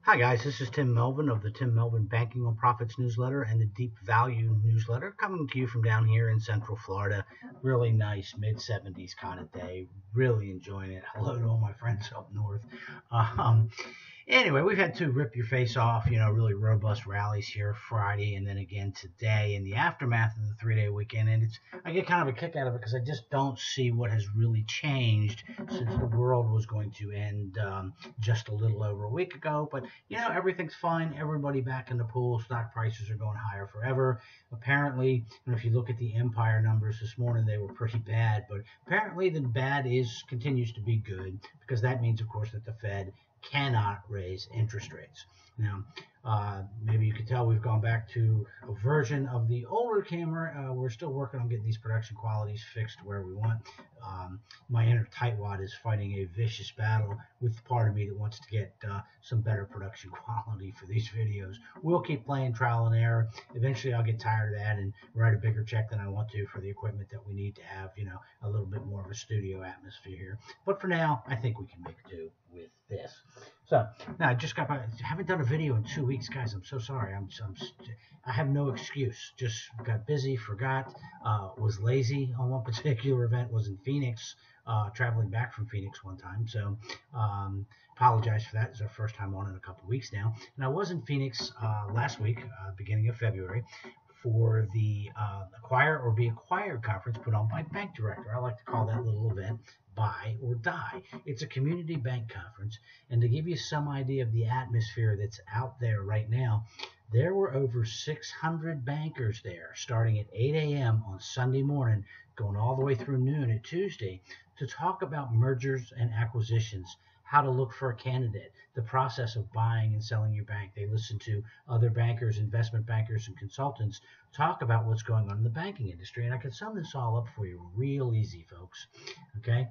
Hi guys, this is Tim Melvin of the Tim Melvin Banking on Profits newsletter and the Deep Value newsletter, coming to you from down here in Central Florida. Really nice mid-70s kind of day. Really enjoying it. Hello to all my friends up north. Um, Anyway, we've had two rip your face off, really robust rallies here Friday and then again today in the aftermath of the 3-day weekend. And I get kind of a kick out of it because I just don't see what has really changed since the world was going to end just a little over a week ago. But, everything's fine. Everybody back in the pool. Stock prices are going higher forever. Apparently, if you look at the Empire numbers this morning, they were pretty bad. But apparently the bad continues to be good, because that means, of course, that the Fed cannot raise interest rates. Now, maybe you can tell we've gone back to a version of the older camera. We're still working on getting these production qualities fixed where we want. My inner tightwad is fighting a vicious battle with part of me that wants to get some better production quality for these videos. We'll keep playing trial and error. Eventually, I'll get tired of that and write a bigger check than I want to for the equipment that we need to have, a little bit more of a studio atmosphere here. But for now, I think we can make do with this. So now I haven't done a video in 2 weeks, guys. I'm so sorry. I have no excuse. Just got busy, forgot, was lazy on one particular event. Was in Phoenix, traveling back from Phoenix one time. So apologize for that. It's our first time on in a couple of weeks now. And I was in Phoenix last week, beginning of February, for the Acquire or Be Acquired conference put on by Bank Director. I like to call that little event Buy or Die. It's a community bank conference, and to give you some idea of the atmosphere that's out there right now, there were over 600 bankers there starting at 8 a.m. on Sunday morning, going all the way through noon at Tuesday, to talk about mergers and acquisitions, how to look for a candidate, the process of buying and selling your bank. They listen to other bankers, investment bankers, and consultants talk about what's going on in the banking industry. And I can sum this all up for you real easy, folks. Okay?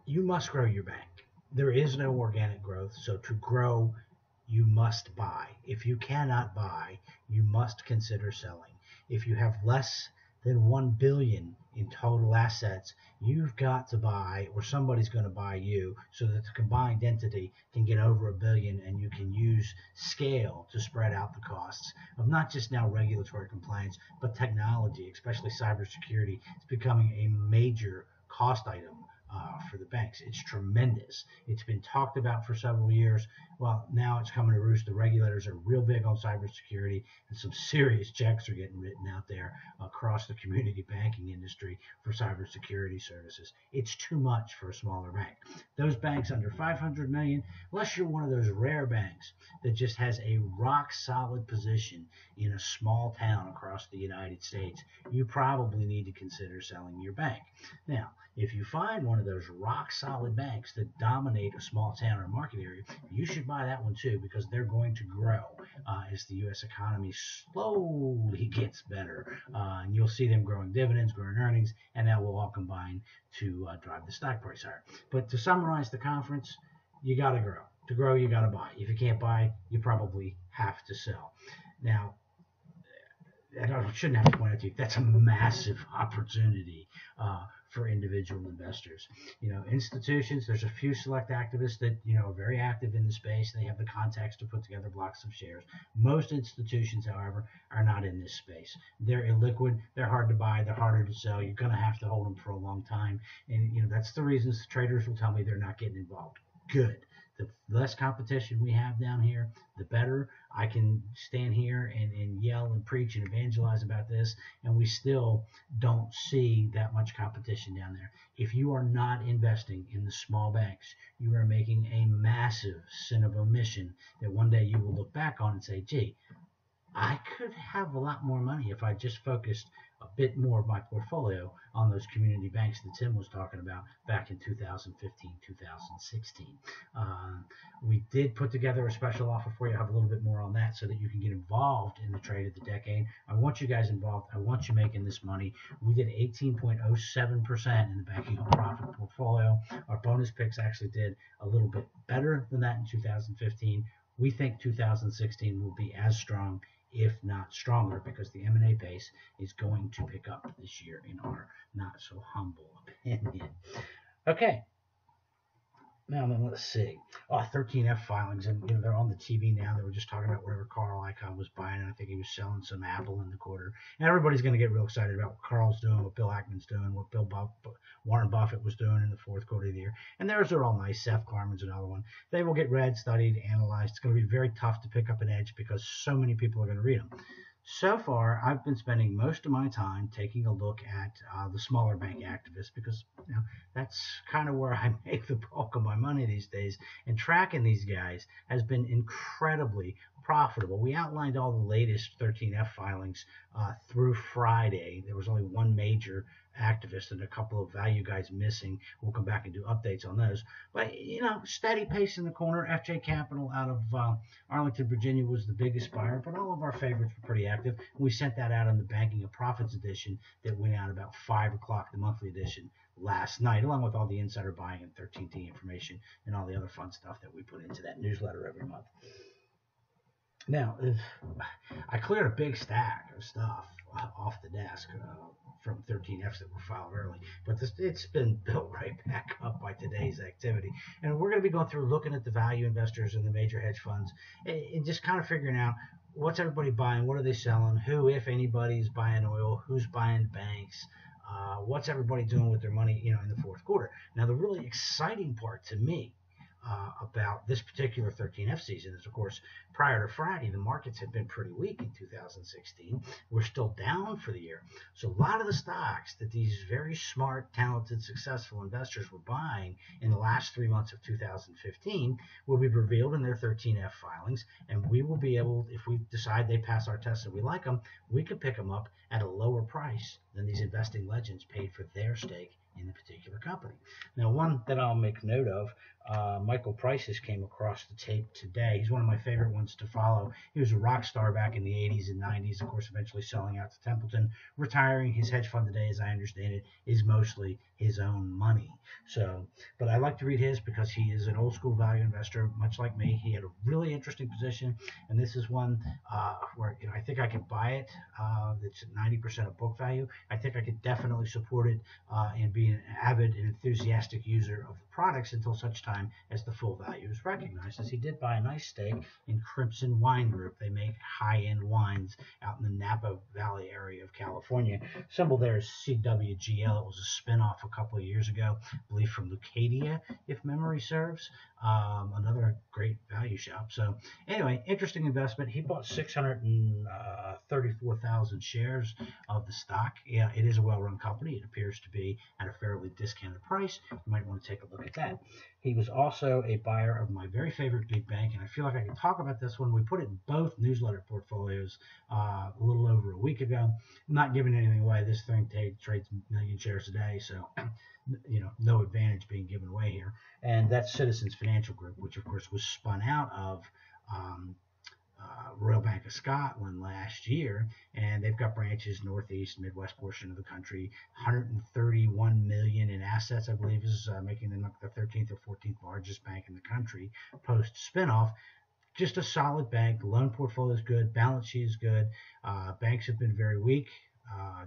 You must grow your bank. There is no organic growth, so to grow, you must buy. If you cannot buy, you must consider selling. If you have less than $1 billion in total assets, you've got to buy, or somebody's going to buy you, so that the combined entity can get over $1 billion, and you can use scale to spread out the costs of not just now regulatory compliance, but technology, especially cybersecurity. It's becoming a major cost item for the banks. It's tremendous. It's been talked about for several years. Well, now it's coming to roost. The regulators are real big on cybersecurity, and some serious checks are getting written out there across the community banking industry for cybersecurity services. It's too much for a smaller bank. Those banks under 500 million, unless you're one of those rare banks that just has a rock solid position in a small town across the United States, you probably need to consider selling your bank. Now, if you find one of those rock solid banks that dominate a small town or market area, you should buy that one too, because they're going to grow as the U.S. economy slowly gets better. And you'll see them growing dividends, growing earnings, and that will all combine to drive the stock price higher. But to summarize the conference, you got to grow. To grow, you got to buy. If you can't buy, you probably have to sell. Now, I shouldn't have to point out to you, that's a massive opportunity for individual investors. Institutions, there's a few select activists that, are very active in the space. They have the contacts to put together blocks of shares. Most institutions, however, are not in this space. They're illiquid. They're hard to buy. They're harder to sell. You're going to have to hold them for a long time. And, that's the reasons the traders will tell me they're not getting involved. Good. The less competition we have down here, the better. I can stand here and yell and preach and evangelize about this, and we still don't see that much competition down there. If you are not investing in the small banks, you are making a massive sin of omission that one day you will look back on and say, gee, I could have a lot more money if I just focused a bit more of my portfolio on those community banks that Tim was talking about back in 2015, 2016. We did put together a special offer for you. I'll have a little bit more on that so that you can get involved in the trade of the decade. I want you guys involved. I want you making this money. We did 18.07% in the banking on profit portfolio. Our bonus picks actually did a little bit better than that in 2015. We think 2016 will be as strong, if not stronger, because the M&A pace is going to pick up this year, in our not so humble opinion. Okay, Now, then let's see. Oh, 13F filings, and they're on the TV now. They were just talking about whatever Carl Icahn was buying, and I think he was selling some Apple in the quarter. And everybody's going to get real excited about what Carl's doing, what Bill Ackman's doing, what Warren Buffett was doing in the fourth quarter of the year. And theirs are all nice. Seth Klarman's another one. They will get read, studied, analyzed. It's going to be very tough to pick up an edge because so many people are going to read them. So far, I've been spending most of my time taking a look at the smaller bank activists because that's kind of where I make the bulk of my money these days. And tracking these guys has been incredibly profitable. We outlined all the latest 13F filings through Friday. There was only one major activist and a couple of value guys missing. We'll come back and do updates on those. But, steady pace in the corner. FJ Capital out of Arlington, Virginia was the biggest buyer, but all of our favorites were pretty active. We sent that out on the Banking of Profits edition that went out about 5 o'clock, the monthly edition, last night, along with all the insider buying and 13T information and all the other fun stuff that we put into that newsletter every month. Now, I cleared a big stack of stuff off the desk from 13Fs that were filed early, but it's been built right back up by today's activity. And we're going to be going through looking at the value investors and the major hedge funds and just kind of figuring out what's everybody buying, what are they selling, who, if anybody, is buying oil, who's buying banks, what's everybody doing with their money, in the fourth quarter. Now, the really exciting part to me about this particular 13F season is, of course, prior to Friday, the markets had been pretty weak in 2016. We're still down for the year. So a lot of the stocks that these very smart, talented, successful investors were buying in the last 3 months of 2015 will be revealed in their 13F filings, and we will be able, if we decide they pass our tests and we like them, we could pick them up at a lower price than these investing legends paid for their stake in the particular company. Now, one that I'll make note of, Michael Price's came across the tape today. He's one of my favorite ones to follow. He was a rock star back in the 80s and 90s, of course, eventually selling out to Templeton, retiring. His hedge fund today, as I understand it, is mostly his own money. But I like to read his because he is an old school value investor, much like me. He had a really interesting position, and this is one where I think I could buy it. It's at 90% of book value. I think I could definitely support it and be an avid and enthusiastic user of the products until such time as the full value is recognized, as he did buy a nice stake in Crimson Wine Group. They make high-end wines out in the Napa Valley area of California. Symbol there is CWGL. It was a spinoff a couple of years ago, I believe from Lucadia, if memory serves. Another great value shop. So anyway, interesting investment. He bought 634,000 shares of the stock. Yeah, it is a well-run company. It appears to be at a fairly discounted price. You might want to take a look at that. He was also a buyer of my very favorite big bank, and I feel like I can talk about this one. We put it in both newsletter portfolios a little over a week ago. I'm not giving anything away. This thing trades a million shares a day, so no advantage being given away here. And that's Citizens Financial Group, which of course was spun out of Royal Bank of Scotland last year, and they've got branches northeast, midwest portion of the country. 131 million in assets, I believe, is making them the 13th or 14th largest bank in the country post spinoff. Just a solid bank. The loan portfolio is good. Balance sheet is good. Banks have been very weak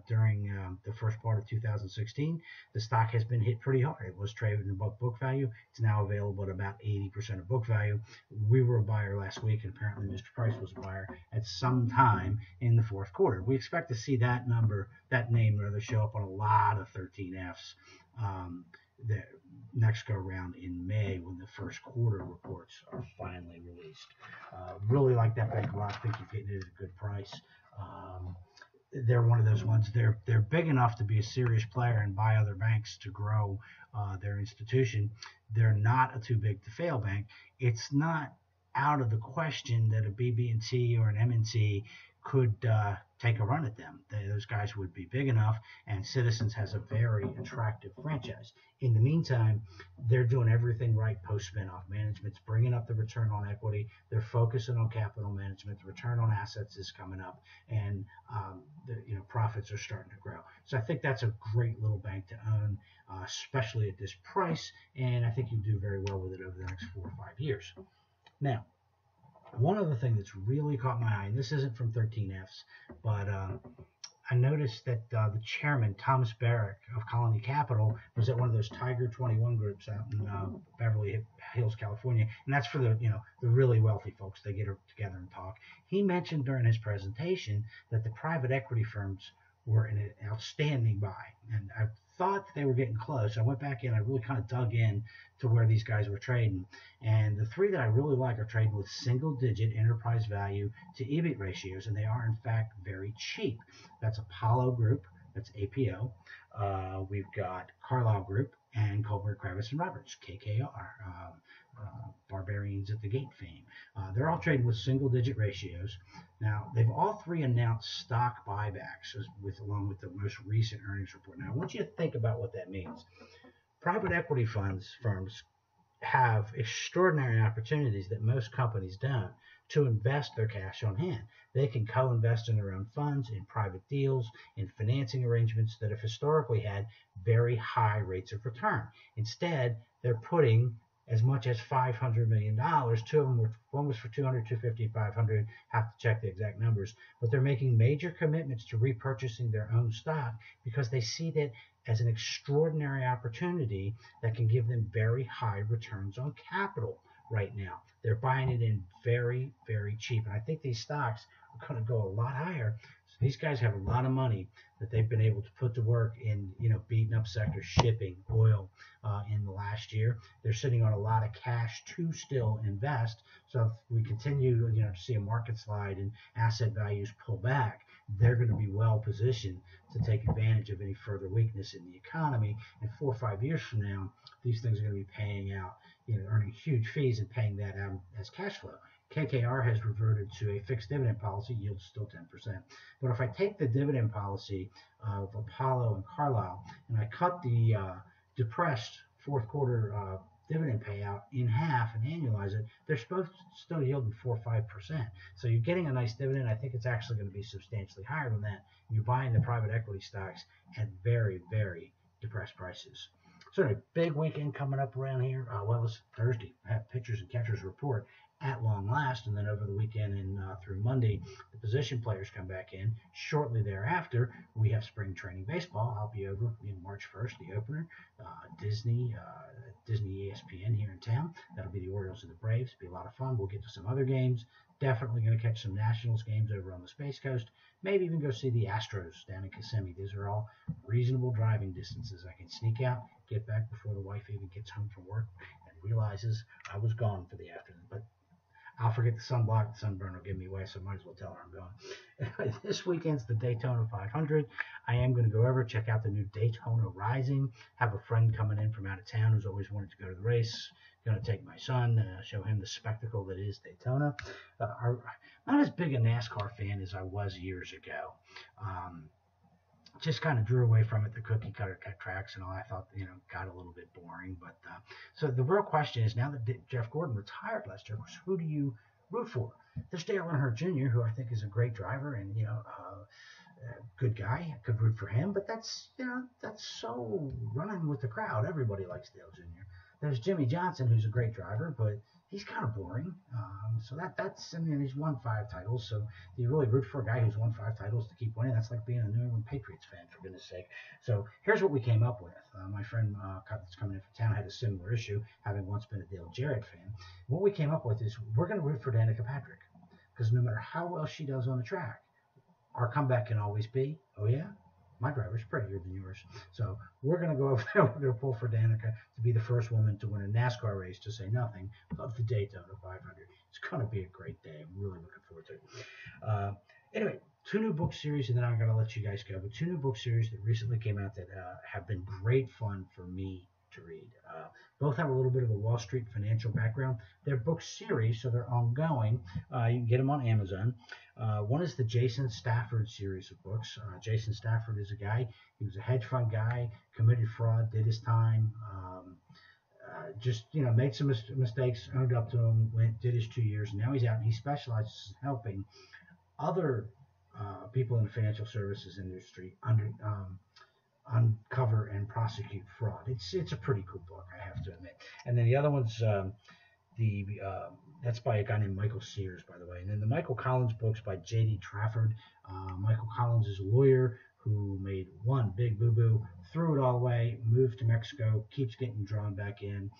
during the first part of 2016. The stock has been hit pretty hard. It was traded above book value. It's now available at about 80% of book value. We were a buyer last week, and apparently Mr. Price was a buyer at some time in the fourth quarter. We expect to see that name show up on a lot of 13Fs the next go around in May when the first quarter reports are finally released. Really like that bank a lot. I think you're getting it at a good price. They're one of those ones. They're big enough to be a serious player and buy other banks to grow their institution. They're not a too big to fail bank. It's not out of the question that a BB&T or an M&T could take a run at them. Those guys would be big enough, and Citizens has a very attractive franchise. In the meantime, they're doing everything right post-spinoff. Management's bringing up the return on equity. They're focusing on capital management. The return on assets is coming up, and the profits are starting to grow. So I think that's a great little bank to own, especially at this price, and I think you do very well with it over the next 4 or 5 years. Now, one other thing that's really caught my eye, and this isn't from 13Fs, but I noticed that the chairman, Thomas Barrick of Colony Capital, was at one of those Tiger 21 groups out in Beverly Hills, California, and that's for the really wealthy folks. They get together and talk. He mentioned during his presentation that the private equity firms were an outstanding buy, and I thought they were getting close. I went back in. I really kind of dug in to where these guys were trading, and the three that I really like are trading with single-digit enterprise value to EBIT ratios, and they are in fact very cheap. That's Apollo Group, that's APO. We've got Carlyle Group and Colbert, Kravis and Roberts, KKR. Barbarians at the Gate fame. They're all trading with single-digit ratios. Now, they've all three announced stock buybacks along with the most recent earnings report. Now, I want you to think about what that means. Private equity firms have extraordinary opportunities that most companies don't to invest their cash on hand. They can co-invest in their own funds, in private deals, in financing arrangements that have historically had very high rates of return. Instead, they're putting as much as $500 million. Two of them were, one was for 200, 250, 500. Have to check the exact numbers. But they're making major commitments to repurchasing their own stock because they see that as an extraordinary opportunity that can give them very high returns on capital right now. They're buying it in very, very cheap. And I think these stocks are going to go a lot higher. So these guys have a lot of money that they've been able to put to work in, beaten up sectors, shipping, oil, in the last year. They're sitting on a lot of cash to still invest. So if we continue, to see a market slide and asset values pull back, they're going to be well positioned to take advantage of any further weakness in the economy. And 4 or 5 years from now, these things are going to be paying out, earning huge fees and paying that out as cash flow. KKR has reverted to a fixed dividend policy, yields still 10%. But if I take the dividend policy of Apollo and Carlyle and I cut the depressed fourth quarter dividend payout in half and annualize it, they're supposed to still yielding 4 or 5%. So you're getting a nice dividend. I think it's actually going to be substantially higher than that. You're buying the private equity stocks at very, very depressed prices. So a big weekend coming up around here. Well, it's Thursday. I have pitchers and catchers report at long last, and then over the weekend and through Monday, the position players come back in. Shortly thereafter, we have spring training baseball. I'll be over March 1st, the opener. Disney ESPN here in town. That'll be the Orioles and the Braves. It'll be a lot of fun. We'll get to some other games. Definitely going to catch some Nationals games over on the Space Coast. Maybe even go see the Astros down in Kissimmee. These are all reasonable driving distances. I can sneak out, get back before the wife even gets home from work and realizes I was gone for the afternoon. But I'll forget the sunblock. The sunburn will give me away, so I might as well tell her I'm going. This weekend's the Daytona 500. I am going to go over, check out the new Daytona Rising. Have a friend coming in from out of town who's always wanted to go to the race. Going to take my son, show him the spectacle that is Daytona. I'm not as big a NASCAR fan as I was years ago. Just kind of drew away from it, the cookie cutter tracks and all. I thought, got a little bit boring. But so the real question is, now that Jeff Gordon retired last year, who do you root for? There's Dale Earnhardt Jr., who I think is a great driver and good guy. I could root for him, but that's so running with the crowd. Everybody likes Dale Jr. There's Jimmy Johnson, who's a great driver, but he's kind of boring. So he's won 5 titles. So do you really root for a guy who's won 5 titles to keep winning? That's like being a New England Patriots fan, for goodness sake. So here's what we came up with. My friend that's coming in from town had a similar issue, having once been a Dale Jarrett fan. What we came up with is we're going to root for Danica Patrick, because no matter how well she does on the track, our comeback can always be, oh yeah, my driver's prettier than yours. So we're going to go over there. We're going to pull for Danica to be the first woman to win a NASCAR race, to say nothing of the Daytona 500. It's going to be a great day. I'm really looking forward to it. Anyway, 2 new book series, and then I'm going to let you guys go. But 2 new book series that recently came out that have been great fun for me to read. Both have a little bit of a Wall Street financial background. They're book series, so they're ongoing. You can get them on Amazon. One is the Jason Stafford series of books. Jason Stafford is a guy, he was a hedge fund guy, committed fraud, did his time, made some mistakes, owned up to them, did his 2 years, and now he's out, and he specializes in helping other people in the financial services industry uncover and prosecute fraud. It's a pretty cool book, I have to admit. And then the other one's the That's by a guy named Michael Sears, by the way. And then the Michael Collins books by J.D. Trafford. Michael Collins is a lawyer who made one big boo-boo, threw it all away, moved to Mexico, keeps getting drawn back in.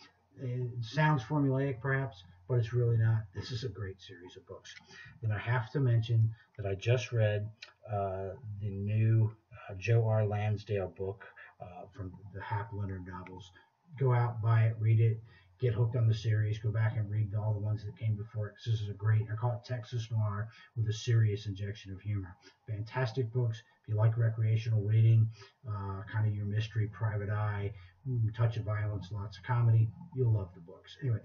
It sounds formulaic, perhaps, but it's really not. This is a great series of books. Then I have to mention that I just read the new Joe R. Lansdale book from the Hap Leonard novels. Go out, buy it, read it, get hooked on the series, go back and read all the ones that came before it. This is a great, I call it Texas Noir with a serious injection of humor. Fantastic books. If you like recreational reading, kind of your mystery, private eye, touch of violence, lots of comedy, you'll love the books. Anyway,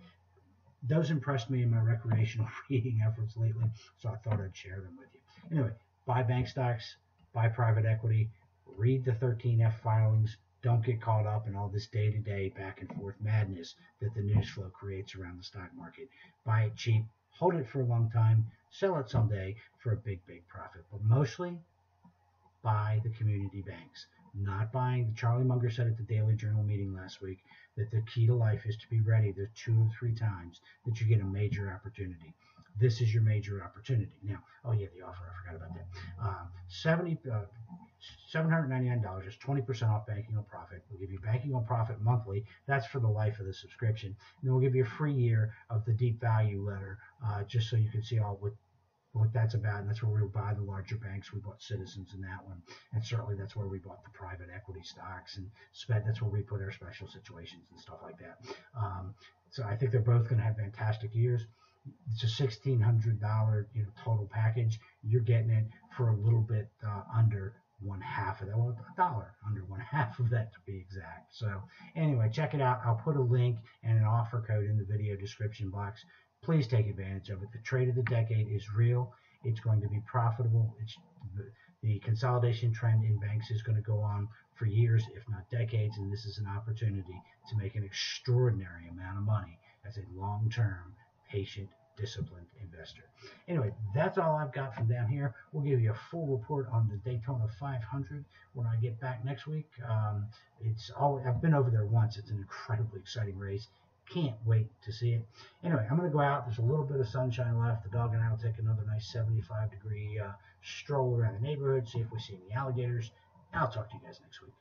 those impressed me in my recreational reading efforts lately, so I thought I'd share them with you. Anyway, buy bank stocks, buy private equity, read the 13F filings. Don't get caught up in all this day-to-day back and forth madness that the news flow creates around the stock market. Buy it cheap, hold it for a long time, sell it someday for a big, big profit. But mostly, buy the community banks. Not buying. Charlie Munger said at the Daily Journal meeting last week that the key to life is to be ready the 2 or 3 times that you get a major opportunity. This is your major opportunity. Now, oh yeah, the offer, I forgot about that. 70, $799 is 20% off Banking on Profit. We'll give you Banking on Profit monthly. That's for the life of the subscription. And then we'll give you a free year of the Deep Value letter, just so you can see all what that's about. And that's where we buy the larger banks. We bought Citizens in that one. And certainly that's where we bought the private equity stocks and spent. That's where we put our special situations and stuff like that. So I think they're both going to have fantastic years. It's a $1,600 total package. You're getting it for a little bit under one half of that. Well, a dollar under one half of that to be exact. So anyway, check it out. I'll put a link and an offer code in the video description box. Please take advantage of it. The trade of the decade is real. It's going to be profitable. The consolidation trend in banks is going to go on for years, if not decades, and this is an opportunity to make an extraordinary amount of money as a long-term, patient, disciplined investor. Anyway, that's all I've got from down here. We'll give you a full report on the Daytona 500 when I get back next week. I've been over there once. It's an incredibly exciting race. Can't wait to see it. Anyway, I'm going to go out. There's a little bit of sunshine left. The dog and I will take another nice 75-degree stroll around the neighborhood, see if we see any alligators. I'll talk to you guys next week.